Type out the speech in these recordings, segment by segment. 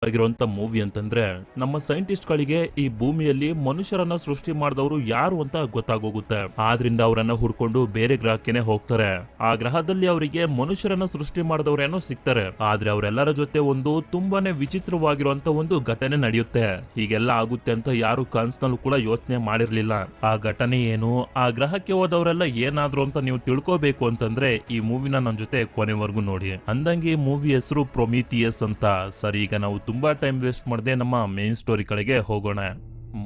ಆಗಿರುವಂತ ಮೂವಿ ಅಂತಂದ್ರೆ ನಮ್ಮ ಸೈಂಟಿಸ್ಟ್ ಗಳಿಗೆ ಈ ಭೂಮಿಯಲ್ಲಿ ಮನುಷ್ಯರನ್ನ ಸೃಷ್ಟಿ ಮಾಡಿದವರು ಯಾರು ಅಂತ ಗೊತ್ತಾಗೋಗುತ್ತೆ. ಆದ್ರಿಂದ ಅವರನ್ನ ಹುಡ್ಕೊಂಡು ಬೇರೆ ಗ್ರಹಕ್ಕೆ ಹೋಗ್ತಾರೆ. ಆ ಗ್ರಹದಲ್ಲಿ ಅವರಿಗೆ ಮನುಷ್ಯರನ್ನ ಸೃಷ್ಟಿ ಮಾಡಿದವರೇನೋ ಸಿಗ್ತಾರೆ. ಆದ್ರೆ ಅವರೆಲ್ಲರ ಜೊತೆ ಒಂದು ತುಂಬಾನೇ ವಿಚಿತ್ರವಾಗಿರುವಂತ ಒಂದು ಘಟನೆ ನಡೆಯುತ್ತೆ. ಹೀಗೆಲ್ಲ ಆಗುತ್ತೆ ಅಂತ ಯಾರು ಕನ್ಸ್ನಲ್ಲೂ ಕೂಡ ಯೋಚನೆ ಮಾಡಿರ್ಲಿಲ್ಲ. ಆ ಘಟನೆ ಏನು, ಆ ಗ್ರಹಕ್ಕೆ ಹೋದವರೆಲ್ಲ ಏನಾದ್ರು ಅಂತ ನೀವು ತಿಳ್ಕೋಬೇಕು ಅಂತಂದ್ರೆ ಈ ಮೂವಿನ ನನ್ನ ಜೊತೆ ಕೊನೆವರೆಗೂ ನೋಡಿ. ಅಂದಂಗೆ ಈ ಮೂವಿ ಹೆಸರು ಪ್ರೊಮಿಥಿಯಸ್ ಅಂತ. ಸರಿ, ಈಗ ನಾವು ತುಂಬಾ ಟೈಮ್ ವೇಸ್ಟ್ ಮಾಡದೆ ನಮ್ಮ ಮೇನ್ ಸ್ಟೋರಿ ಕಡೆಗೆ ಹೋಗೋಣ.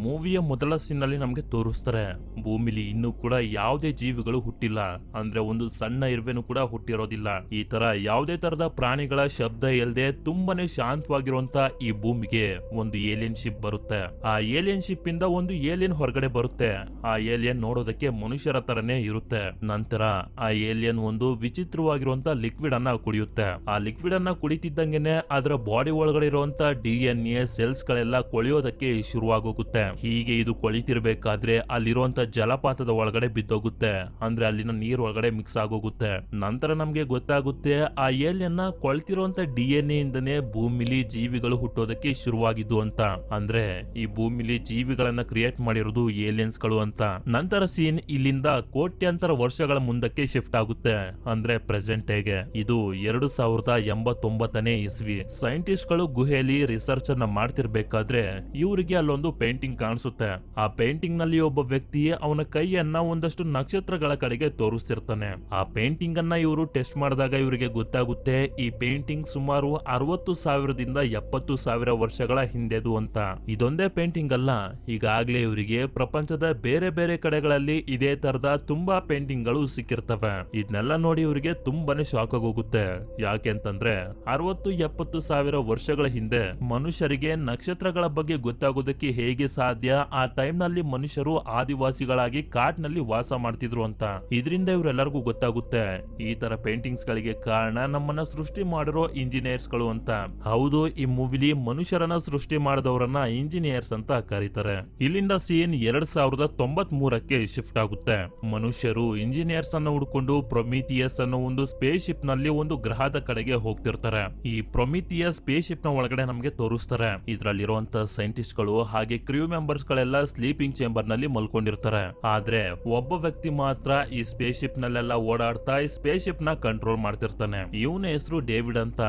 ಮೂವಿಯ ಮೊದಲ ಸೀನ್ ನಲ್ಲಿ ನಮ್ಗೆ ತೋರಿಸ್ತಾರೆ ಭೂಮಿಲಿ ಇನ್ನೂ ಕೂಡ ಯಾವುದೇ ಜೀವಿಗಳು ಹುಟ್ಟಿಲ್ಲ. ಅಂದ್ರೆ ಒಂದು ಸಣ್ಣ ಇರುವೆನು ಕೂಡ ಹುಟ್ಟಿರೋದಿಲ್ಲ. ಈ ತರ ಯಾವುದೇ ತರದ ಪ್ರಾಣಿಗಳ ಶಬ್ದ ಇಲ್ಲದೆ ತುಂಬಾನೇ ಶಾಂತವಾಗಿರುವಂತ ಈ ಭೂಮಿಗೆ ಒಂದು ಏಲಿಯನ್ ಶಿಪ್ ಬರುತ್ತೆ. ಆ ಏಲಿಯನ್ ಶಿಪ್ ಇಂದ ಒಂದು ಏಲಿಯನ್ ಹೊರಗಡೆ ಬರುತ್ತೆ. ಆ ಏಲಿಯನ್ ನೋಡೋದಕ್ಕೆ ಮನುಷ್ಯರ ತರನೇ ಇರುತ್ತೆ. ನಂತರ ಆ ಏಲಿಯನ್ ಒಂದು ವಿಚಿತ್ರವಾಗಿರುವಂತ ಲಿಕ್ವಿಡ್ ಅನ್ನ ಕುಡಿಯುತ್ತೆ. ಆ ಲಿಕ್ವಿಡ್ ಅನ್ನ ಕುಡಿತಿದ್ದಂಗೆನೆ ಅದರ ಬಾಡಿ ಒಳಗಡೆ ಇರುವಂತ DNA ಸೆಲ್ಸ್ ಗಳೆಲ್ಲ ಕೊಳೆಯೋದಕ್ಕೆ ಶುರುವಾಗೋಗುತ್ತೆ. ಹೀಗೆ ಇದು ಕೊಳಿತಿರ್ಬೇಕಾದ್ರೆ ಅಲ್ಲಿರುವಂತ ಜಲಪಾತದ ಒಳಗಡೆ ಬಿದ್ದೋಗುತ್ತೆ. ಅಂದ್ರೆ ಅಲ್ಲಿನ ನೀರ್ ಒಳಗಡೆ ಮಿಕ್ಸ್ ಆಗೋಗುತ್ತೆ. ನಂತರ ನಮ್ಗೆ ಗೊತ್ತಾಗುತ್ತೆ ಆ ಏಲಿಯನ್ನ ಕೊಳ್ತಿರುವಂತ DNA ಇಂದನೇ ಭೂಮಿಲಿ ಜೀವಿಗಳು ಹುಟ್ಟೋದಕ್ಕೆ ಶುರುವಾಗಿದ್ದು ಅಂತ. ಅಂದ್ರೆ ಈ ಭೂಮಿಲಿ ಜೀವಿಗಳನ್ನ ಕ್ರಿಯೇಟ್ ಮಾಡಿರೋದು ಏಲಿಯನ್ಸ್ ಗಳು ಅಂತ. ನಂತರ ಸೀನ್ ಇಲ್ಲಿಂದ ಕೋಟ್ಯಾಂತರ ವರ್ಷಗಳ ಮುಂದಕ್ಕೆ ಶಿಫ್ಟ್ ಆಗುತ್ತೆ. ಅಂದ್ರೆ ಪ್ರೆಸೆಂಟ್ ಹೇಗೆ ಇದು 2089ನೇ ಇಸ್ವಿ. ಸೈಂಟಿಸ್ಟ್ ಗಳು ಗುಹೆಯಲ್ಲಿ ರಿಸರ್ಚ್ ಅನ್ನ ಮಾಡ್ತಿರ್ಬೇಕಾದ್ರೆ ಇವರಿಗೆ ಅಲ್ಲೊಂದು ಪೇಂಟಿಂಗ್ ಕಾಣಿಸುತ್ತೆ. ಆ ಪೇಂಟಿಂಗ್ ನಲ್ಲಿ ಒಬ್ಬ ವ್ಯಕ್ತಿ ಅವನ ಕೈಯನ್ನ ಒಂದಷ್ಟು ನಕ್ಷತ್ರಗಳ ಕಡೆಗೆ ತೋರಿಸ್ತಿರ್ತಾನೆ. ಆ ಪೇಂಟಿಂಗ್ ಅನ್ನ ಇವರು ಟೆಸ್ಟ್ ಮಾಡಿದಾಗ ಇವರಿಗೆ ಗೊತ್ತಾಗುತ್ತೆ ಈ ಪೇಂಟಿಂಗ್ ಸುಮಾರು 60,000ದಿಂದ 70,000 ವರ್ಷಗಳ ಹಿಂದೆದು ಅಂತ. ಇದೊಂದೇ ಪೇಂಟಿಂಗ್ ಅಲ್ಲ, ಈಗಾಗ್ಲೇ ಇವರಿಗೆ ಪ್ರಪಂಚದ ಬೇರೆ ಬೇರೆ ಕಡೆಗಳಲ್ಲಿ ಇದೇ ತರದ ತುಂಬಾ ಪೇಂಟಿಂಗ್ ಗಳು ಸಿಕ್ಕಿರ್ತವೆ. ಇದನ್ನೆಲ್ಲ ನೋಡಿ ಇವರಿಗೆ ತುಂಬಾನೇ ಶಾಕ್ ಆಗೋಗುತ್ತೆ. ಯಾಕೆಂತಂದ್ರೆ 60-70,000 ವರ್ಷಗಳ ಹಿಂದೆ ಮನುಷ್ಯರಿಗೆ ನಕ್ಷತ್ರಗಳ ಬಗ್ಗೆ ಗೊತ್ತಾಗೋದಕ್ಕೆ ಹೇಗೆ ಸಾಧ್ಯ? ಆ ಟೈಮ್ ನಲ್ಲಿ ಮನುಷ್ಯರು ಆದಿವಾಸಿಗಳಾಗಿ ಕಾಡ್ನಲ್ಲಿ ವಾಸ ಮಾಡ್ತಿದ್ರು ಅಂತ. ಇದರಿಂದ ಇವರೆಲ್ಲರಿಗೂ ಗೊತ್ತಾಗುತ್ತೆ ಈ ತರ ಪೇಂಟಿಂಗ್ಸ್ ಗಳಿಗೆ ಕಾರಣ ನಮ್ಮನ್ನ ಸೃಷ್ಟಿ ಮಾಡಿರೋ ಇಂಜಿನಿಯರ್ಸ್ ಗಳು ಅಂತ. ಹೌದು, ಈ ಮೂವಿಲಿ ಮನುಷ್ಯರನ್ನ ಸೃಷ್ಟಿ ಮಾಡಿದವರನ್ನ ಇಂಜಿನಿಯರ್ಸ್ ಅಂತ ಕರೀತಾರೆ. ಇಲ್ಲಿಂದ ಸೀನ್ 2093ಕ್ಕೆ ಶಿಫ್ಟ್ ಆಗುತ್ತೆ. ಮನುಷ್ಯರು ಇಂಜಿನಿಯರ್ಸ್ ಅನ್ನ ಹುಡ್ಕೊಂಡು ಪ್ರೊಮಿಥಿಯಸ್ ಅನ್ನೋ ಒಂದು ಸ್ಪೇಸ್ ಶಿಪ್ ನಲ್ಲಿ ಒಂದು ಗ್ರಹದ ಕಡೆಗೆ ಹೋಗ್ತಿರ್ತಾರೆ. ಈ ಪ್ರೊಮಿಥಿಯಸ್ ಸ್ಪೇಸ್ ಶಿಪ್ ನ ಒಳಗಡೆ ನಮ್ಗೆ ತೋರಿಸ್ತಾರೆ ಇದ್ರಲ್ಲಿರುವಂತ ಸೈಂಟಿಸ್ಟ್ ಗಳು ಹಾಗೆ ಕ್ರೂ ಮೆಂಬರ್ಸ್ ಗಳೆಲ್ಲ ಸ್ಲೀಪಿಂಗ್ ಚೇಂಬರ್ ನಲ್ಲಿ ಮಲ್ಕೊಂಡಿರ್ತಾರೆ. ಆದ್ರೆ ಒಬ್ಬ ವ್ಯಕ್ತಿ ಮಾತ್ರ ಈ ಸ್ಪೇಸ್ ಶಿಪ್ ನಲ್ಲೆಲ್ಲ ಓಡಾಡ್ತಾ ಈ ಸ್ಪೇಸ್ ಶಿಪ್ ನ ಕಂಟ್ರೋಲ್ ಮಾಡ್ತಿರ್ತಾನೆ. ಇವನ ಹೆಸರು ಡೇವಿಡ್ ಅಂತ.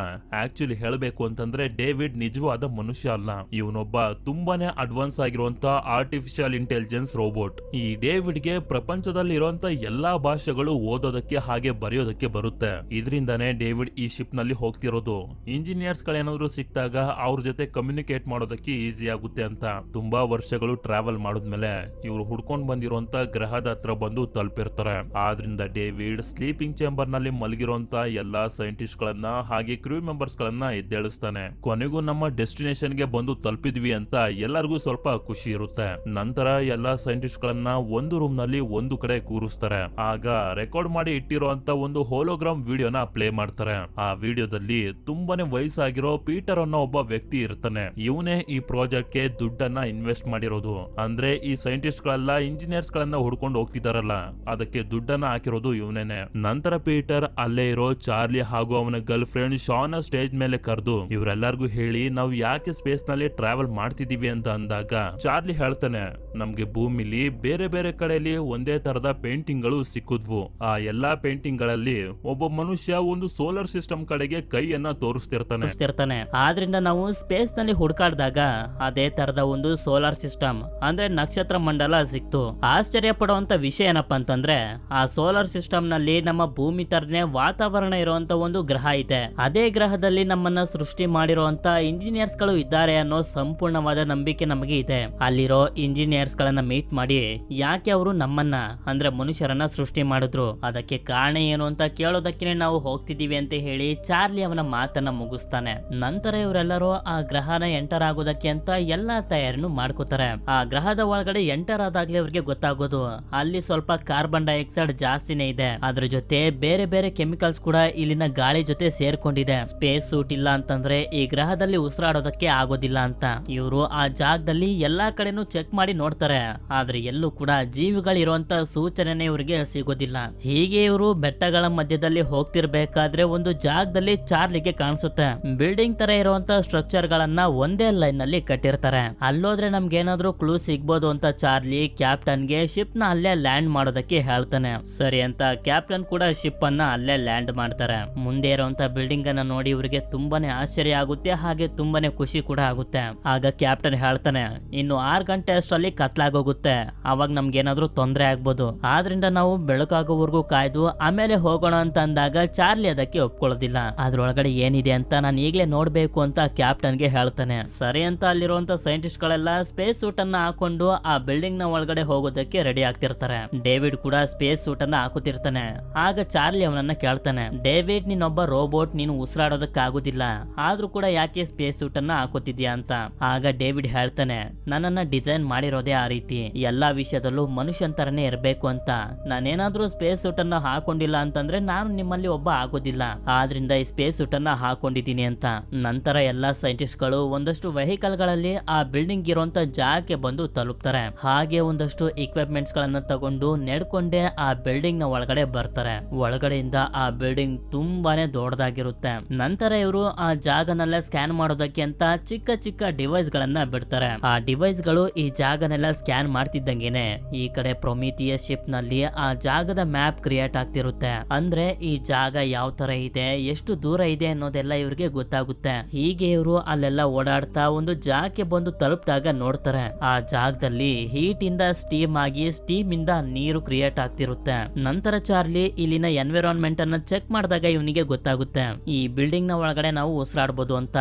ಆಕ್ಚುಲಿ ಹೇಳ್ಬೇಕು ಅಂತಂದ್ರೆ ಡೇವಿಡ್ ನಿಜವಾದ ಮನುಷ್ಯ ಅಲ್ಲ, ಇವನೊಬ್ಬ ತುಂಬಾನೇ ಅಡ್ವಾನ್ಸ್ ಆಗಿರುವಂತ ಆರ್ಟಿಫಿಷಿಯಲ್ ಇಂಟೆಲಿಜೆನ್ಸ್ ರೋಬೋಟ್. ಈ ಡೇವಿಡ್ ಗೆ ಪ್ರಪಂಚದಲ್ಲಿ ಇರುವಂತ ಎಲ್ಲಾ ಭಾಷೆಗಳು ಓದೋದಕ್ಕೆ ಹಾಗೆ ಬರೆಯೋದಕ್ಕೆ ಬರುತ್ತೆ. ಇದರಿಂದಾನೇ ಡೇವಿಡ್ ಈ ಶಿಪ್ ನಲ್ಲಿ ಹೋಗ್ತಿರೋದು. ಇಂಜಿನಿಯರ್ಸ್ ಗಳೇನಾದ್ರು ಸಿಕ್ತಾಗ ಅವ್ರ ಜೊತೆ ಕಮ್ಯುನಿಕೇಟ್ ಮಾಡೋದಕ್ಕೆ ಈಸಿ ಆಗುತ್ತೆ ಅಂತ. ತುಂಬಾ ವರ್ಷಗಳು ಟ್ರಾವೆಲ್ ಮಾಡಿದ್ಮೇಲೆ ಇವರು ಹುಡ್ಕೊಂಡ್ ಬಂದಿರುವಂತ ಗ್ರಹದ ಹತ್ರ ಬಂದು ತಲುಪಿರ್ತಾರೆ. ಆದ್ರಿಂದ ಡೇವಿಡ್ ಸ್ಲೀಪಿಂಗ್ ಚೇಂಬರ್ ನಲ್ಲಿ ಮಲಗಿರುವಂತ ಎಲ್ಲಾ ಸೈಂಟಿಸ್ಟ್ ಗಳನ್ನ ಹಾಗೆ ಕ್ರೂ ಮೆಂಬರ್ಸ್ ಗಳನ್ನ ಎದ್ದೇಳಿಸ್ತಾನೆ. ಕೊನೆಗೂ ನಮ್ಮ ಡೆಸ್ಟಿನೇಷನ್ ಗೆ ಬಂದು ತಲುಪಿದ್ವಿ ಅಂತ ಎಲ್ಲರಿಗೂ ಸ್ವಲ್ಪ ಖುಷಿ ಇರುತ್ತೆ. ನಂತರ ಎಲ್ಲಾ ಸೈಂಟಿಸ್ಟ್ ಗಳನ್ನ ಒಂದು ರೂಮ್ ನಲ್ಲಿ ಒಂದು ಕಡೆ ಕೂರಿಸ್ತಾರೆ. ಆಗ ರೆಕಾರ್ಡ್ ಮಾಡಿ ಇಟ್ಟಿರುವಂತ ಒಂದು ಹೋಲೋಗ್ರಾಮ್ ವಿಡಿಯೋನ ಪ್ಲೇ ಮಾಡ್ತಾರೆ. ಆ ವಿಡಿಯೋದಲ್ಲಿ ತುಂಬಾನೇ ವಯಸ್ಸಾಗಿರೋ ಪೀಟರ್ ಅನ್ನೋ ಒಬ್ಬ ವ್ಯಕ್ತಿ ಇರ್ತಾನೆ. ಇವನೇ ಈ ಪ್ರಾಜೆಕ್ಟ್ ಗೆ ದುಡ್ಡನ್ನ ಇನ್ವೆಸ್ಟ್ ಮಾಡಿರೋದು. ಅಂದ್ರೆ ಈ ಸೈಂಟಿಸ್ಟ್ ಗಳೆಲ್ಲ ಇಂಜಿನಿಯರ್ಸ್ ಗಳನ್ನ ಹುಡ್ಕೊಂಡು ಹೋಗ್ತಿದಾರಲ್ಲ, ಅದಕ್ಕೆ ದುಡ್ಡನ್ನ ಹಾಕಿರೋದು ಇವನೇನೆ. ನಂತರ ಪೀಟರ್ ಅಲ್ಲೇ ಇರೋ ಚಾರ್ಲಿ ಹಾಗೂ ಅವನ ಗರ್ಲ್ ಫ್ರೆಂಡ್ ಶಾನ್ ಸ್ಟೇಜ್ ಮೇಲೆ ಕರೆದು ಇವರೆಲ್ಲರಿಗೂ ಹೇಳಿ ನಾವು ಯಾಕೆ ಸ್ಪೇಸ್ ನಲ್ಲಿ ಟ್ರಾವೆಲ್ ಮಾಡ್ತಿದೀವಿ ಅಂತ ಅಂದಾಗ ಚಾರ್ಲಿ ಹೇಳ್ತಾನೆ ನಮ್ಗೆ ಭೂಮಿಲಿ ಬೇರೆ ಬೇರೆ ಕಡೆಯಲ್ಲಿ ಒಂದೇ ತರದ ಪೇಂಟಿಂಗ್ ಗಳು ಸಿಕ್ಕಿದ್ವು. ಆ ಎಲ್ಲಾ ಪೇಂಟಿಂಗ್ ಗಳಲ್ಲಿ ಒಬ್ಬ ಮನುಷ್ಯ ಒಂದು ಸೋಲಾರ್ ಸಿಸ್ಟಮ್ ಕಡೆಗೆ ಕೈಯನ್ನ ತೋರಿಸ್ತಿರ್ತಾನೆ. ಆದ್ರಿಂದ ನಾವು ಸ್ಪೇಸ್ ನಲ್ಲಿ ಹುಡುಕಾಡಿದಾಗ ಅದೇ ತರದ ಒಂದು ಸೋಲಾರ್ ಸಿಸ್ಟಮ್ ಅಂದ್ರೆ ನಕ್ಷತ್ರ ಮಂಡಲ ಸಿಕ್ತು. ಆಶ್ಚರ್ಯ ಪಡುವಂತ ವಿಷಯ ಏನಪ್ಪಾ ಅಂತಂದ್ರೆ ಆ ಸೋಲಾರ್ ಸಿಸ್ಟಮ್ ನಲ್ಲಿ ನಮ್ಮ ಭೂಮಿ ತರನೇ ವಾತಾವರಣ ಇರುವಂತ ಒಂದು ಗ್ರಹ ಇದೆ. ಅದೇ ಗ್ರಹದಲ್ಲಿ ನಮ್ಮನ್ನ ಸೃಷ್ಟಿ ಮಾಡಿರುವಂತ ಇಂಜಿನಿಯರ್ಸ್ ಗಳು ಇದ್ದಾರೆ ಅನ್ನೋ ಸಂಪೂರ್ಣವಾದ ನಂಬಿಕೆ ನಮಗೆ ಇದೆ. ಅಲ್ಲಿರೋ ಇಂಜಿನಿಯರ್ಸ್ ಗಳನ್ನ ಮೀಟ್ ಮಾಡಿ ಯಾಕೆ ಅವರು ನಮ್ಮನ್ನ ಅಂದ್ರೆ ಮನುಷ್ಯರನ್ನ ಸೃಷ್ಟಿ ಮಾಡಿದ್ರು, ಅದಕ್ಕೆ ಕಾರಣ ಏನು ಅಂತ ಕೇಳೋದಕ್ಕೆ ನಾವು ಹೋಗ್ತಿದೀವಿ ಅಂತ ಹೇಳಿ ಚಾರ್ಲಿ ಅವನ ಮಾತನ್ನ ಮುಗಿಸ್ತಾನೆ. ನಂತರ ಇವರೆಲ್ಲರೂ ಆ ಗ್ರಹನ ಎಂಟರ್ ಆಗೋದಕ್ಕೆ ಅಂತ ಎಲ್ಲಾ ತಯಾರಿನೂ ಮಾಡ್ಕೋತಾರೆ. ಆ ಗ್ರಹದ ಒಳಗಡೆ ಎಂಟರ್ ಆದಾಗ್ಲೇ ಅವ್ರಿಗೆ ಗೊತ್ತಾಗೋದು ಅಲ್ಲಿ ಸ್ವಲ್ಪ ಕಾರ್ಬನ್ ಡೈಆಕ್ಸೈಡ್ ಜಾಸ್ತಿನೇ ಇದೆ. ಅದ್ರ ಜೊತೆ ಬೇರೆ ಬೇರೆ ಕೆಮಿಕಲ್ಸ್ ಕೂಡ ಇಲ್ಲಿನ ಗಾಳಿ ಜೊತೆ ಸೇರ್ಕೊಂಡಿದೆ. ಸ್ಪೇಸ್ ಸೂಟ್ ಇಲ್ಲ ಅಂತಂದ್ರೆ ಈ ಗ್ರಹದಲ್ಲಿ ಉಸಿರಾಡೋದಕ್ಕೆ ಆಗೋದಿಲ್ಲ ಅಂತ ಇವರು ಆ ಜಾಗದಲ್ಲಿ ಎಲ್ಲಾ ಕಡೆನೂ ಚೆಕ್ ಮಾಡಿ ನೋಡ್ತಾರೆ, ಆದ್ರೆ ಎಲ್ಲೂ ಕೂಡ ಜೀವಿಗಳಿರುವಂತ ಸೂಚನೆನೇ ಇವರಿಗೆ ಸಿಗೋದಿಲ್ಲ. ಹೀಗೆ ಇವರು ಬೆಟ್ಟಗಳ ಮಧ್ಯದಲ್ಲಿ ಹೋಗ್ತಿರ್ಬೇಕಾದ್ರೆ ಒಂದು ಜಾಗದಲ್ಲಿ ಚಾರ್ಲಿಗೆ ಕಾಣಿಸುತ್ತೆ. ಬಿಲ್ಡಿಂಗ್ ತರ ಇರುವಂತ ಸ್ಟ್ರಕ್ಚರ್ ಗಳನ್ನ ಒಂದೇ ಲೈನ್ ನಲ್ಲಿ ಕಟ್ಟಿರ್ತಾರೆ. ಅಲ್ಲೋದ್ರೆ ನಮ್ಗೆ ಏನಾದ್ರೂ ಕ್ಲೂ ಸಿಗ್ಬೋದು ಅಂತ ಚಾರ್ಲಿ ಕ್ಯಾಪ್ಟನ್ಗೆ ಶಿಪ್ ನ ಅಲ್ಲೇ ಲ್ಯಾಂಡ್ ಮಾಡೋದಕ್ಕೆ ಹೇಳ್ತಾನೆ. ಸರಿ ಅಂತ ಕ್ಯಾಪ್ಟನ್ ಕೂಡ ಶಿಪ್ ಅನ್ನ ಅಲ್ಲೇ ಲ್ಯಾಂಡ್ ಮಾಡ್ತಾರೆ. ಮುಂದೆ ಇರುವಂತ ಬಿಲ್ಡಿಂಗ್ ಅನ್ನ ನೋಡಿ ಇವರಿಗೆ ತುಂಬಾನೇ ಆಶ್ಚರ್ಯ ಆಗುತ್ತೆ, ಹಾಗೆ ತುಂಬಾನೇ ಖುಷಿ ಕೂಡ ಆಗುತ್ತೆ. ಆಗ ಕ್ಯಾಪ್ಟನ್ ಹೇಳ್ತಾನೆ, ಇನ್ನು 6 ಗಂಟೆ ಅಷ್ಟರಲ್ಲಿ ಕತ್ಲಾಗೋಗುತ್ತೆ, ಅವಾಗ ನಮ್ಗೆ ಏನಾದ್ರೂ ತೊಂದರೆ ಆಗ್ಬೋದು, ಆದ್ರಿಂದ ನಾವು ಬೆಳಕಾಗೋವರೆಗೂ ಕಾಯ್ದು ಆಮೇಲೆ ಹೋಗೋಣ ಅಂತ ಅಂದಾಗ ಚಾರ್ಲಿ ಅದಕ್ಕೆ ಒಪ್ಕೊಳ್ಳೋದಿಲ್ಲ. ಅದ್ರೊಳಗಡೆ ಏನಿದೆ ಅಂತ ನಾನು ಈಗಲೇ ನೋಡ್ಬೇಕು ಅಂತ ಕ್ಯಾಪ್ಟನ್ಗೆ ಹೇಳ್ತಾನೆ. ಸರಿ ಅಂತ ಅಲ್ಲಿರುವಂತ ಸೈಂಟಿಸ್ಟ್ ಗಳೆಲ್ಲ ಸ್ಪೇಸ್ ಸೂಟ್ ಅನ್ನ ಹಾಕೊಂಡು ಆ ಬಿಲ್ಡಿಂಗ್ ನ ಒಳಗಡೆ ಹೋಗೋದಕ್ಕೆ ರೆಡಿ ಆಗ್ತಿರ್ತಾರೆ. ಡೇವಿಡ್ ಕೂಡ ಸ್ಪೇಸ್ ಸೂಟ್ ಅನ್ನ ಹಾಕುತ್ತಿರ್ತಾನೆ. ಆಗ ಚಾರ್ಲಿ ಅವನನ್ನ ಕೇಳ್ತಾನೆ, ಡೇವಿಡ್ ನೀನೊಬ್ಬ ರೋಬೋಟ್, ನೀನು ಉಸಿರಾಡೋದಕ್ಕಾಗೋದಿಲ್ಲ, ಆದ್ರೂ ಕೂಡ ಯಾಕೆ ಸ್ಪೇಸ್ ಸೂಟ್ ಅನ್ನ ಹಾಕೋತಿದ್ಯಾ ಅಂತ. ಆಗ ಡೇವಿಡ್ ಹೇಳ್ತಾನೆ, ನನ್ನನ್ನ ಡಿಸೈನ್ ಮಾಡಿರೋದೇ ಆ ರೀತಿ, ಎಲ್ಲಾ ವಿಷಯದಲ್ಲೂ ಮನುಷ್ಯನ್ ತರನೇ ಇರ್ಬೇಕು ಅಂತ. ನಾನೇನಾದ್ರೂ ಸ್ಪೇಸ್ ಸೂಟ್ ಅನ್ನ ಹಾಕೊಂಡಿಲ್ಲ ಅಂತಂದ್ರೆ ನಾನು ನಿಮ್ಮಲ್ಲಿ ಒಬ್ಬ ಆಗೋದಿಲ್ಲ, ಆದ್ರಿಂದ ಈ ಸ್ಪೇಸ್ ಸೂಟ್ ಅನ್ನ ಹಾಕೊಂಡಿದೀನಿ ಅಂತ. ನಂತರ ಎಲ್ಲಾ ಸೈಂಟಿಸ್ಟ್ ಗಳು ಒಂದಷ್ಟು ವೆಹಿಕಲ್ ಗಳಲ್ಲಿ ಆ ಬಿಲ್ಡಿಂಗ್ ಇರುವಂತ ಜಾಗಕ್ಕೆ ಬಂದು ತಲುಪ್ತಾರೆ. ಹಾಗೆ ಒಂದಷ್ಟು ಇಕ್ವಿಪ್ಮೆಂಟ್ಸ್ ಗಳನ್ನ ತಗೊಂಡು ನಡ್ಕೊಂಡೆ ಆ ಬಿಲ್ಡಿಂಗ್ ನ ಒಳಗಡೆ ಬರ್ತಾರೆ. ಒಳಗಡೆಯಿಂದ ಆ ಬಿಲ್ಡಿಂಗ್ ತುಂಬಾನೇ ದೊಡ್ಡದಾಗಿರುತ್ತೆ. ನಂತರ ಇವರು ಆ ಜಾಗನೆಲ್ಲ ಸ್ಕ್ಯಾನ್ ಮಾಡೋದಕ್ಕೆ ಅಂತ ಚಿಕ್ಕ ಚಿಕ್ಕ ಡಿವೈಸ್ ಗಳನ್ನ ಬಿಡ್ತಾರೆ. ಆ ಡಿವೈಸ್ ಗಳು ಈ ಜಾಗನೆಲ್ಲ ಸ್ಕ್ಯಾನ್ ಮಾಡ್ತಿದ್ದಂಗೆನೆ ಈ ಕಡೆ ಪ್ರೊಮಿಥಿಯಸ್ ಶಿಪ್ ನಲ್ಲಿ ಆ ಜಾಗದ ಮ್ಯಾಪ್ ಕ್ರಿಯೇಟ್ ಆಗ್ತಿರುತ್ತೆ. ಅಂದ್ರೆ ಈ ಜಾಗ ಯಾವ ತರ ಇದೆ, ಎಷ್ಟು ದೂರ ಇದೆ ಅನ್ನೋದೆಲ್ಲ ಇವ್ರಿಗೆ ಗೊತ್ತಾಗುತ್ತೆ. ಹೀಗೆ ಇವರು ಅಲ್ಲೆಲ್ಲ ಓಡಾಡ್ತಾ ಒಂದು ಜಾಗಕ್ಕೆ ಬಂದು ತಲುಪಿದಾಗ ನೋಡ್ತಾರೆ, ಆ ಜಾಗದಲ್ಲಿ ಹೀಟ್ ಇಂದ ಸ್ಟೀಮ್ ಆಗಿ ಸ್ಟೀಮ್ ಇಂದ ನೀರು ಕ್ರಿಯೇಟ್ ಆಗ್ತಿರುತ್ತೆ. ನಂತರ ಚಾರ್ಲಿ ಇಲ್ಲಿನ ಎನ್ವಿರಾನ್ಮೆಂಟ್ ಅನ್ನ ಚೆಕ್ ಮಾಡಿದಾಗ ಇವನಿಗೆ ಗೊತ್ತಾಗುತ್ತೆ, ಈ ಬಿಲ್ಡಿಂಗ್ ನ ಒಳಗಡೆ ನಾವು ಉಸಿರಾಡಬಹುದು ಅಂತ.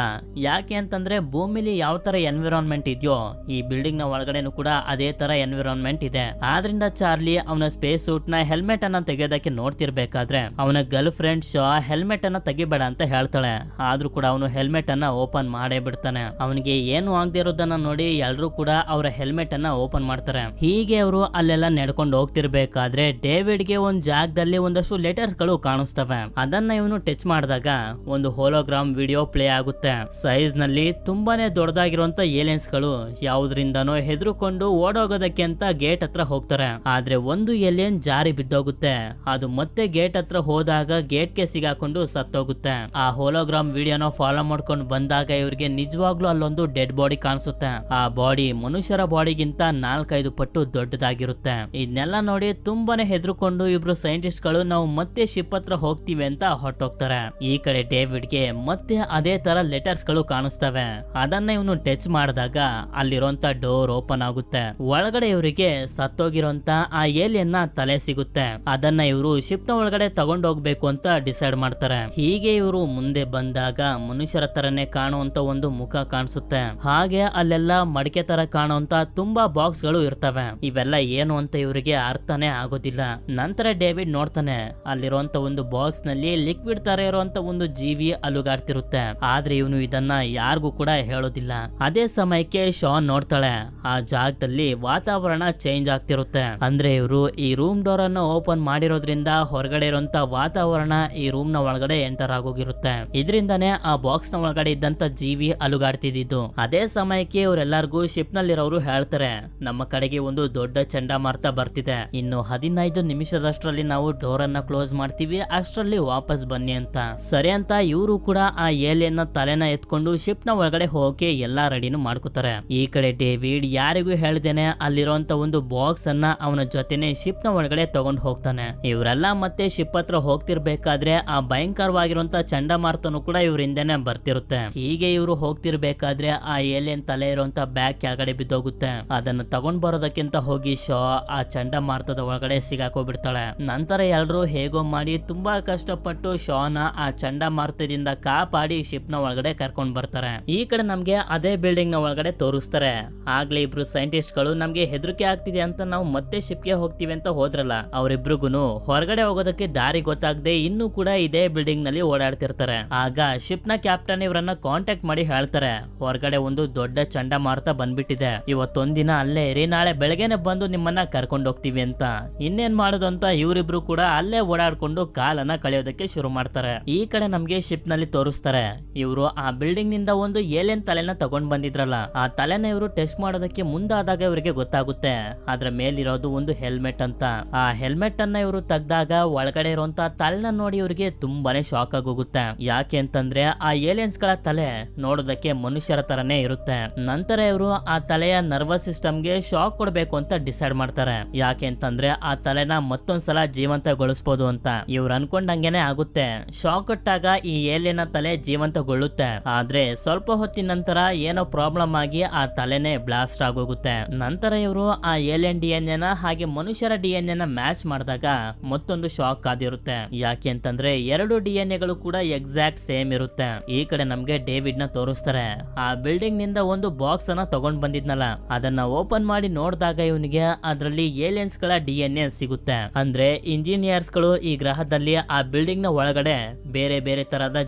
ಯಾಕೆ ಅಂತಂದ್ರೆ ಭೂಮಿಲಿ ಯಾವ ತರ ಎನ್ವಿರಾನ್ಮೆಂಟ್ ಇದೆಯೋ ಈ ಬಿಲ್ಡಿಂಗ್ ನ ಒಳಗಡೆನೂ ಕೂಡ ಅದೇ ತರ ಎನ್ವಿರಾನ್ಮೆಂಟ್ ಇದೆ. ಆದ್ರಿಂದ ಚಾರ್ಲಿ ಅವನ ಸ್ಪೇಸ್ ಸೂಟ್ ನ ಹೆಲ್ಮೆಟ್ ಅನ್ನ ತೆಗೆಯೋದಕ್ಕೆ ನೋಡ್ತಿರ್ಬೇಕಾದ್ರೆ ಅವನ ಗರ್ಲ್ ಫ್ರೆಂಡ್ ಶಾ ಹೆಲ್ಮೆಟ್ ಅನ್ನ ತೆಗಿಬೇಡ ಅಂತ ಹೇಳ್ತಾಳೆ. ಆದ್ರೂ ಕೂಡ ಅವನು ಹೆಲ್ಮೆಟ್ ಅನ್ನ ಓಪನ್ ಮಾಡೇ ಬಿಡ್ತಾನೆ. ಅವನಿಗೆ ಏನು ಆಗದೆ ಇರೋದನ್ನ ನೋಡಿ ಎಲ್ರೂ ಕೂಡ ಅವರ ಹೆಲ್ಮೆಟ್ ಅನ್ನ ಓಪನ್ ಮಾಡ್ತಾರೆ. ಹೀಗೆ ಅವರು ಅಲ್ಲೆಲ್ಲ ನಡ್ಕೊಂಡು ಹೋಗ್ತಿರ್ಬೇಕಾದ್ರೆ ಡೇವಿಡ್ ಗೆ ಒಂದ್ ಜಾಗದಲ್ಲಿ ಒಂದಷ್ಟು ಲೆಟರ್ಸ್ ಗಳು ಕಾಣಿಸ್ತವೆ. ಅದನ್ನ ಇವನು ಟಚ್ ಮಾಡಿದಾಗ ಒಂದು ಹೋಲೋಗ್ರಾಮ್ ವಿಡಿಯೋ ಪ್ಲೇ ಆಗುತ್ತೆ. ಸೈಜ್ ನಲ್ಲಿ ತುಂಬಾನೇ ದೊಡ್ಡದಾಗಿರುವಂತ ಏಲಿಯನ್ಸ್ ಗಳು ಯಾವ್ದ್ರಿಂದನೋ ಹೆದರ್ಕೊಂಡು ಓಡೋಗೋದಕ್ಕೆ ಅಂತ ಗೇಟ್ ಹತ್ರ ಹೋಗ್ತಾರೆ. ಆದ್ರೆ ಒಂದು ಏಲಿಯನ್ ಜಾರಿ ಬಿದ್ದೋಗುತ್ತೆ. ಅದು ಮತ್ತೆ ಗೇಟ್ ಹತ್ರ ಹೋದಾಗ ಗೇಟ್ ಗೆ ಸಿಗಾಕೊಂಡು ಸತ್ತೋಗುತ್ತೆ. ಆ ಹೋಲೋಗ್ರಾಮ್ ವಿಡಿಯೋನ ಫಾಲೋ ಮಾಡ್ಕೊಂಡು ಬಂದಾಗ ಇವ್ರಿಗೆ ನಿಜವಾಗ್ಲೂ ಅಲ್ಲೊಂದು ಡೆಡ್ ಬಾಡಿ ಕಾಣಿಸುತ್ತೆ. ಆ ಬಾಡಿ ಮನುಷ್ಯರ ಬಾಡಿಗಿಂತ 4-5 ಪಟ್ಟು ದೊಡ್ಡದಾಗಿರುತ್ತೆ. ಇದನ್ನೆಲ್ಲ ನೋಡಿ ತುಂಬಾನೇ ಹೆದರ್ಕೊಂಡು ಇಬ್ರು ಸೈಂಟಿಸ್ಟ್ ಗಳು ನಾವು ಮತ್ತೆ ಶಿಪ್ ಹತ್ರ ಹೋಗ್ತೀವಿ ಅಂತ ಹೊರಟೋಗ್ತಾರೆ. ಈ ಕಡೆ ಡೇವಿಡ್ ಗೆ ಮತ್ತೆ ಅದೇ ತರ ಲೆಟರ್ಸ್ ಗಳು ಕಾಣಿಸ್ತವೆ. ಅದನ್ನ ಇವನು ಟಚ್ ಮಾಡಿದಾಗ ಅಲ್ಲಿರುವಂತ ಡೋರ್ ಓಪನ್ ಆಗುತ್ತೆ. ಒಳಗಡೆ ಇವರಿಗೆ ಸತ್ತೋಗಿರುವಂತ ಆ ಏಲಿಯನ್ ನ ತಲೆ ಸಿಗುತ್ತೆ. ಅದನ್ನ ಇವರು ಶಿಪ್ ನ ಒಳಗಡೆ ತಗೊಂಡು ಹೋಗ್ಬೇಕು ಅಂತ ಡಿಸೈಡ್ ಮಾಡ್ತಾರೆ. ಹೀಗೆ ಇವರು ಮುಂದೆ ಬಂದಾಗ ಮನುಷ್ಯರ ತರನೇ ಕಾಣುವಂತ ಒಂದು ಮುಖ ಕಾಣಿಸುತ್ತೆ. ಹಾಗೆ ಅಲ್ಲೆಲ್ಲ ಮಡಿಕೆ ತರ ಕಾಣುವಂತ ತುಂಬಾ ಬಾಕ್ಸ್ ಗಳು ಇರ್ತವೆ. ಇವೆಲ್ಲ ಏನು ಅಂತ ಇವರಿಗೆ ಅರ್ಥನೇ ಆಗೋದಿಲ್ಲ. ನಂತರ ಡೇವಿಡ್ ನೋಡ್ತಾನೆ, ಅಲ್ಲಿರುವಂತ ಒಂದು ಬಾಕ್ಸ್ ನಲ್ಲಿ ಲಿಕ್ವಿಡ್ ತರ ಇರುವಂತ ಒಂದು ಜೀವಿ ಅಲುಗಾಡ್ತಿರುತ್ತೆ. ಆದ್ರೆ ಇವನು ಇದನ್ನ ಯಾರಿಗೂ ಕೂಡ ಹೇಳೋದಿಲ್ಲ. ಅದೇ ಸಮಯಕ್ಕೆ ಶಾನ್ ನೋಡ್ತಾಳೆ, ಆ ಜಾಗದಲ್ಲಿ ವಾತಾವರಣ ಚೇಂಜ್ ಆಗ್ತಿರುತ್ತೆ. ಅಂದ್ರೆ ಇವರು ಈ ರೂಮ್ ಡೋರ್ ಅನ್ನು ಓಪನ್ ಮಾಡಿರೋದ್ರಿಂದ ಹೊರಗಡೆ ಇರುವಂತ ವಾತಾವರಣ ಈ ರೂಮ್ ನ ಒಳಗಡೆ ಎಂಟರ್ ಆಗೋಗಿರುತ್ತೆ. ಇದರಿಂದಾನೇ ಆ ಬಾಕ್ಸ್ ನ ಒಳಗಡೆ ಇದ್ದಂತ ಜೀವಿ ಅಲುಗಾಡ್ತಿದ್ದು. ಅದೇ ಸಮಯಕ್ಕೆ ಇವರೆಲ್ಲರಿಗೂ ಶಿಪ್ ನಲ್ಲಿರೋರು ಹೇಳ್ತಾರೆ, ನಮ್ಮ ಕಡೆಗೆ ಒಂದು ದೊಡ್ಡ ಚಂಡಮಾರುತ ಬರ್ತಿದೆ, ಇನ್ನು 15 ನಿಮಿಷದಷ್ಟರಲ್ಲಿ ನಾವು ಡೋರ್ ಅನ್ನ ಕ್ಲೋಸ್ ಮಾಡ್ತೀವಿ, ಅಷ್ಟರಲ್ಲಿ ವಾಪಸ್ ಬನ್ನಿ ಅಂತ. ಸರಿ ಅಂತ ಇವರು ಕೂಡ ಆ ಏಲಿಯನ್ ತಲೆನ ಎತ್ಕೊಂಡು ಶಿಪ್ ನ ಒಳಗಡೆ ಹೋಗಕ್ಕೆ ಎಲ್ಲಾ ರೆಡಿನೂ ಮಾಡ್ಕೋತಾರೆ. ಈ ಕಡೆ ಡೇವಿಡ್ ಯಾರಿಗೂ ಹೇಳ್ದೇನೆ ಅಲ್ಲಿರುವಂತ ಒಂದು ಬಾಕ್ಸ್ ಅನ್ನ ಅವನ ಜೊತೆನೆ ಶಿಪ್ ನ ಒಳಗಡೆ ತಗೊಂಡು ಹೋಗ್ತಾನೆ. ಇವರೆಲ್ಲ ಮತ್ತೆ ಶಿಪ್ ಹತ್ರ ಹೋಗ್ತಿರ್ಬೇಕಾದ್ರೆ ಆ ಭಯಂಕರವಾಗಿರುವಂತ ಚಂಡಮಾರುತನು ಕೂಡ ಇವ್ರ ಹಿಂದೆನೆ ಬರ್ತಿರುತ್ತೆ. ಹೀಗೆ ಇವರು ಹೋಗ್ತಿರ್ಬೇಕಾದ್ರೆ ಆ ಏಲಿಯನ್ ತಲೆ ಇರುವಂತ ಬ್ಯಾಗ್ ಕೆಳಗಡೆ ಬಿದ್ದೋಗುತ್ತೆ. ಅದನ್ನ ತಗೊಂಡ್ ಬರೋದಕ್ಕಿಂತ ಹೋಗಿ ಶಾ ಆ ಚಂಡಮಾರುತದ ಒಳಗಡೆ ಸಿಗಾಕೋಬಿಡ್ತಾಳೆ. ನಂತರ ಎಲ್ರು ಹೇಗೋ ಮಾಡಿ ತುಂಬಾ ಕಷ್ಟಪಟ್ಟು ಶಾನ ಆ ಚಂಡಮಾರುತದಿಂದ ಕಾಪಾಡಿ ಶಿಪ್ ನ ಒಳಗಡೆ ಕರ್ಕೊಂಡ್ ಬರ್ತಾರೆ. ಈ ಕಡೆ ನಮ್ಗೆ ಅದೇ ಬಿಲ್ಡಿಂಗ್ ನ ಒಳಗಡೆ ತೋರಿಸ್ತಾರೆ. ಆಗ್ಲೇ ಇಬ್ರು ಸೈಂಟಿಸ್ಟ್ ಗಳು ನಮ್ಗೆ ಹೆದರಿಕೆ ಆಗ್ತಿದೆ ಅಂತ ನಾವು ಮತ್ತೆ ಶಿಪ್ ಗೆ ಹೋಗ್ತೀವಿ ಅಂತ ಹೋದ್ರಲ್ಲ, ಅವರಿಬ್ರಿಗೂ ಹೊರಗಡೆ ಹೋಗೋದಕ್ಕೆ ದಾರಿ ಗೊತ್ತಾಗದೆ ಇನ್ನೂ ಕೂಡ ಇದೇ ಬಿಲ್ಡಿಂಗ್ ನಲ್ಲಿ ಓಡಾಡ್ತಿರ್ತಾರೆ. ಆಗ ಶಿಪ್ ನ ಕ್ಯಾಪ್ಟನ್ ಇವರನ್ನ ಕಾಂಟ್ಯಾಕ್ಟ್ ಮಾಡಿ ಹೇಳ್ತಾರೆ, ಹೊರಗಡೆ ಒಂದು ದೊಡ್ಡ ಚಂಡಮಾರುತ ಬಂದ್ಬಿಟ್ಟಿದೆ, ಇವತ್ತೊಂದಿನ ಅಲ್ಲೇ ಇರಿ, ನಾಳೆ ಬೆಳಗ್ಗೆನೆ ಬಂದು ನಿಮ್ಮನ್ನ ಕರ್ಕೊಂಡು ಹೋಗ್ತೀವಿ ಅಂತ. ಇನ್ನೇನ್ ಮಾಡೋದು ಅಂತ ಇವರಿಬ್ರು ಕೂಡ ಅಲ್ಲೇ ಓಡಾಡ್ಕೊಂಡು ಕಾಲನ್ನ ಕಳೆಯೋದಕ್ಕೆ ಶುರು ಮಾಡ್ತಾರೆ. ಈ ಕಡೆ ನಮ್ಗೆ ಶಿಪ್ ನಲ್ಲಿ ತೋರಿಸ್ತಾರೆ, ಇವರು ಆ ಬಿಲ್ಡಿಂಗ್ ನಿಂದ ಒಂದು ಏಲಿಯನ್ ತಲೆನ ತಗೊಂಡ್ ಬಂದಿದ್ರಲ್ಲ, ಆ ತಲೆನ ಇವರು ಟೆಸ್ಟ್ ಮಾಡೋದಕ್ಕೆ ಮುಂದೆ ಆದಾಗ ಇವರಿಗೆ ಗೊತ್ತಾಗುತ್ತೆ ಅದ್ರ ಮೇಲಿರೋದು ಒಂದು ಹೆಲ್ಮೆಟ್ ಅಂತ. ಆ ಹೆಲ್ಮೆಟ್ ಅನ್ನ ಇವರು ತೆಗ್ದಾಗ ಒಳಗಡೆ ಇರುವಂತ ತಲೆನ ನೋಡಿ ಇವರಿಗೆ ತುಂಬಾನೇ ಶಾಕ್ ಆಗೋಗುತ್ತೆ. ಯಾಕೆ ಅಂತಂದ್ರೆ ಆ ಏಲಿಯನ್ಸ್ ಗಳ ತಲೆ ನೋಡೋದಕ್ಕೆ ಮನುಷ್ಯರ ತರನೇ ಇರುತ್ತೆ. ನಂತರ ಇವರು ಆ ತಲೆಯ ನರ್ವಸ್ ಸಿಸ್ಟಮ್ಗೆ ಶಾಕ್ ಕೊಡ್ಬೇಕು ಅಂತ ಡಿಸೈಡ್ ಮಾಡ್ತಾರೆ. ಯಾಕೆ ಅಂತಂದ್ರೆ ಆ ತಲೆನ ಮತ್ತೊಂದ್ಸಲ ಜೀವಂತಗೊಳಿಸಬಹುದು ಅಂತ. ಇವ್ರು ಅನ್ಕೊಂಡಂಗೆನೆ ಆಗುತ್ತೆ. ಶಾಕ್ ಕೊಟ್ಟಾಗ ಈ ಏಲಿಯನ್ ತಲೆ ಜೀವಂತಗೊಳ್ಳುತ್ತೆ. ಆದ್ರೆ ಸ್ವಲ್ಪ ಹೊತ್ತಿನ ನಂತರ ಏನೋ ಪ್ರಾಬ್ಲಮ್ ಆಗಿ ಆ ತಲೆನೇ ಬ್ಲಾಸ್ಟ್ ಆಗೋಗುತ್ತೆ. ನಂತರ ಇವರು ಆ ಏಲಿಯನ್ ಡಿಎನ್ಎ ನ ಹಾಗೆ ಮನುಷ್ಯರ ಡಿಎನ್ಎ ನ ಮ್ಯಾಚ್ ಮಾಡಿದಾಗ ಮತ್ತೊಂದು ಶಾಕ್ ಆದಿರುತ್ತೆ. ಯಾಕೆ ಅಂತಂದ್ರೆ ಎರಡು ಡಿಎನ್ಎಗಳು ಕೂಡ ಎಕ್ಸಾಕ್ಟ್ ಸೇಮ್ ಇರುತ್ತೆ. ಈ ಕಡೆ ನಮ್ಗೆ ಡೇವಿಡ್ ನ ತೋರಿಸ್ತಾರೆ. ಆ ಬಿಲ್ಡಿಂಗ್ ನಿಂದ ಒಂದು ಬಾಕ್ಸ್ ಅನ್ನ ತಗೊಂಡ್ ಬಂದಿದ್ನಲ್ಲ, ಅದನ್ನ ಓಪನ್ ಮಾಡಿ ನೋಡಿದಾಗ ಇವನಿಗೆ ಅದರಲ್ಲಿ ಏಲಿಯನ್ಸ್ ಗಳ ಡಿಎನ್ಎ ಸಿಗುತ್ತೆ. ಅಂದ್ರೆ ಇಂಜಿನಿಯರ್ಸ್ ಗಳು ಈ ಗ್ರಹದಲ್ಲಿ ಆ ಬಿಲ್ಡಿಂಗ್ ನ ಒಳಗಡೆ ಬೇರೆ ಬೇರೆ ತರಹದ